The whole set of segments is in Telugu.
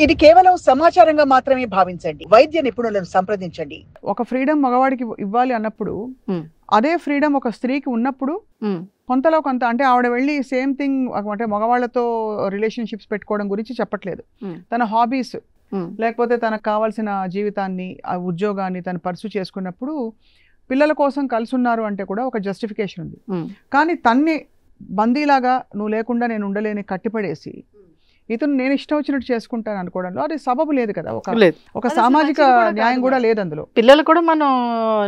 ఇది కేవలం సమాచారంగా మాత్రమే భావించండి. వైద్య నిపుణులను సంప్రదించండి. ఒక ఫ్రీడమ్ మగవాడికి ఇవ్వాలి అన్నప్పుడు అదే ఫ్రీడమ్ ఒక స్త్రీకి ఉన్నప్పుడు కొంతలో కొంత అంటే ఆవిడ వెళ్ళి సేమ్ థింగ్ అంటే మగవాళ్లతో రిలేషన్షిప్స్ పెట్టుకోవడం గురించి చెప్పట్లేదు. తన హాబీస్ లేకపోతే తనకు కావాల్సిన జీవితాన్ని ఆ ఉద్యోగాన్ని తను పర్సూ చేసుకున్నప్పుడు పిల్లల కోసం కలిసి ఉన్నారు అంటే కూడా ఒక జస్టిఫికేషన్ ఉంది. కానీ తన్ని బందీలాగా నువ్వు లేకుండా నేను ఉండలేని కట్టిపడేసి ఇతను నేను ఇష్టం వచ్చినట్టు చేసుకుంటాను అనుకోవడంలో అది సబబు లేదు కదా. ఒక సామాజిక న్యాయం కూడా లేదు అందులో. పిల్లలు కూడా మనం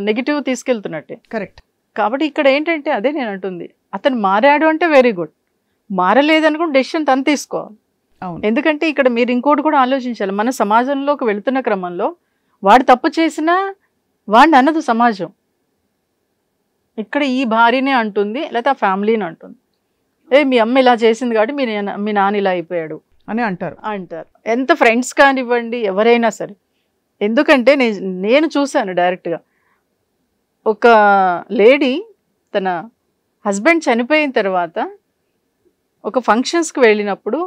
నెగిటివ్ తీసుకెళ్తున్నట్టే. కరెక్ట్. కాబట్టి ఇక్కడ ఏంటంటే అదే నేను అంటుంది, అతను మారాడు అంటే వెరీ గుడ్, మారలేదు అనుకుంటే డెసిషన్ తను తీసుకోవాలి. ఎందుకంటే ఇక్కడ మీరు ఇంకోటి కూడా ఆలోచించాలి, మన సమాజంలోకి వెళుతున్న క్రమంలో వాడు తప్పు చేసినా వాడిని అన్నది సమాజం. ఇక్కడ ఈ భార్యనే అంటుంది లేదా ఫ్యామిలీని అంటుంది, మీ అమ్మ ఇలా చేసింది కాబట్టి మీ నాన్న ఇలా అయిపోయాడు అని అంటారు. ఎంత ఫ్రెండ్స్ కానివ్వండి ఎవరైనా సరే. ఎందుకంటే నేను చూశాను డైరెక్ట్గా ఒక లేడీ తన హస్బెండ్ చనిపోయిన తర్వాత ఒక ఫంక్షన్స్కి వెళ్ళినప్పుడు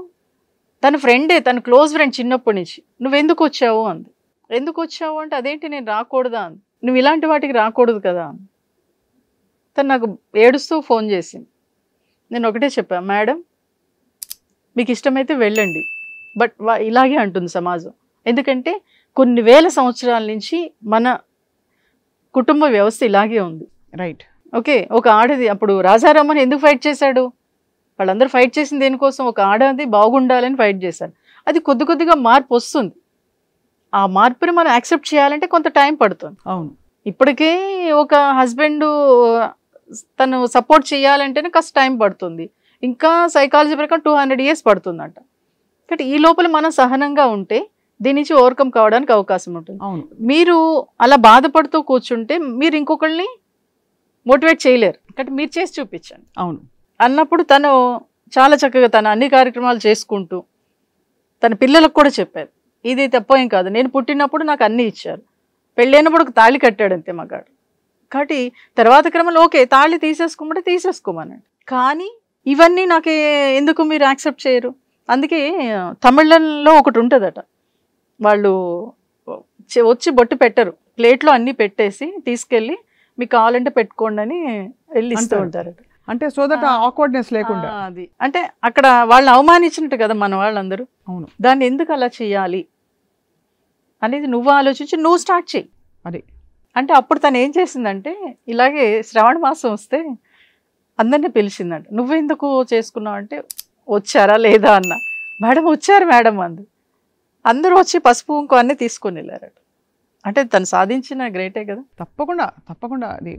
తన ఫ్రెండే, తన క్లోజ్ ఫ్రెండ్ చిన్నప్పటి నుంచి, నువ్వెందుకు వచ్చావు అంది. ఎందుకు వచ్చావు అంటే అదేంటి నేను రాకూడదా అంది. నువ్వు ఇలాంటి వాటికి రాకూడదు కదా అంది. తను నాకు ఏడుస్తూ ఫోన్ చేసింది. నేను ఒకటే చెప్పాను, మేడం మీకు ఇష్టమైతే వెళ్ళండి, బట్ ఇలాగే అంటుంది సమాజం. ఎందుకంటే కొన్ని వేల సంవత్సరాల నుంచి మన కుటుంబ వ్యవస్థ ఇలాగే ఉంది. రైట్. ఓకే, ఒక ఆడది అప్పుడు రాజారామని ఎందుకు ఫైట్ చేశాడు? వాళ్ళందరూ ఫైట్ చేసింది దేనికోసం? ఒక ఆడది బాగుండాలని ఫైట్ చేశారు. అది కొద్దిగా మార్పు వస్తుంది. ఆ మార్పుని మనం యాక్సెప్ట్ చేయాలంటే కొంత టైం పడుతుంది. అవును. ఇప్పటికే ఒక హస్బెండ్ తను సపోర్ట్ చేయాలంటేనే కాస్త టైం పడుతుంది. ఇంకా సైకాలజీ ప్రకారం 200 years పడుతుందంట. కాబట్టి ఈ లోపల మనం సహనంగా ఉంటే దీని నుంచి ఓవర్కమ్ కావడానికి అవకాశం ఉంటుంది. మీరు అలా బాధపడుతూ కూర్చుంటే మీరు ఇంకొకరిని మోటివేట్ చేయలేరు. కాబట్టి మీరు చేసి చూపించండి. అవును అన్నప్పుడు తను చాలా చక్కగా తన అన్ని కార్యక్రమాలు చేసుకుంటూ తన పిల్లలకు కూడా చెప్పారు, ఇది తప్పేం కాదు, నేను పుట్టినప్పుడు నాకు అన్నీ ఇచ్చారు, పెళ్ళైనప్పుడు ఒక తాళి కట్టాడు అంతే మగాడు. కాబట్టి తర్వాత క్రమంలో ఓకే తాళి తీసేసుకోమంటే తీసేసుకోమనండి, కానీ ఇవన్నీ నాకు ఎందుకు మీరు యాక్సెప్ట్ చేయరు? అందుకే తమిళంలో ఒకటి ఉంటుందట, వాళ్ళు వచ్చి బొట్టు పెట్టరు, ప్లేట్లో అన్నీ పెట్టేసి తీసుకెళ్ళి మీకు కావాలంటే పెట్టుకోండి అని వెళ్ళి ఇస్తూ ఉంటారట. అంటే సో దట్ ఆక్వర్డ్నెస్ లేకుండా. అది అంటే అక్కడ వాళ్ళని అవమానించినట్టు కదా మన వాళ్ళందరూ. అవును. దాన్ని ఎందుకు అలా చేయాలి అనేది నువ్వు ఆలోచించి నువ్వు స్టార్ట్ చేయి. అది అంటే అప్పుడు తను ఏం చేసిందంటే ఇలాగే శ్రావణ మాసం వస్తే అందరినీ పిలిచిందంట, నువ్వెందుకు చేసుకున్నావు అంటే వచ్చారా లేదా అన్న. మేడం వచ్చారు మేడం అంది. అందరూ వచ్చి పసుపు కుంకుమ అన్నీ తీసుకొని వెళ్ళారట. అంటే తను సాధించిన గ్రేటే కదా. తప్పకుండా అది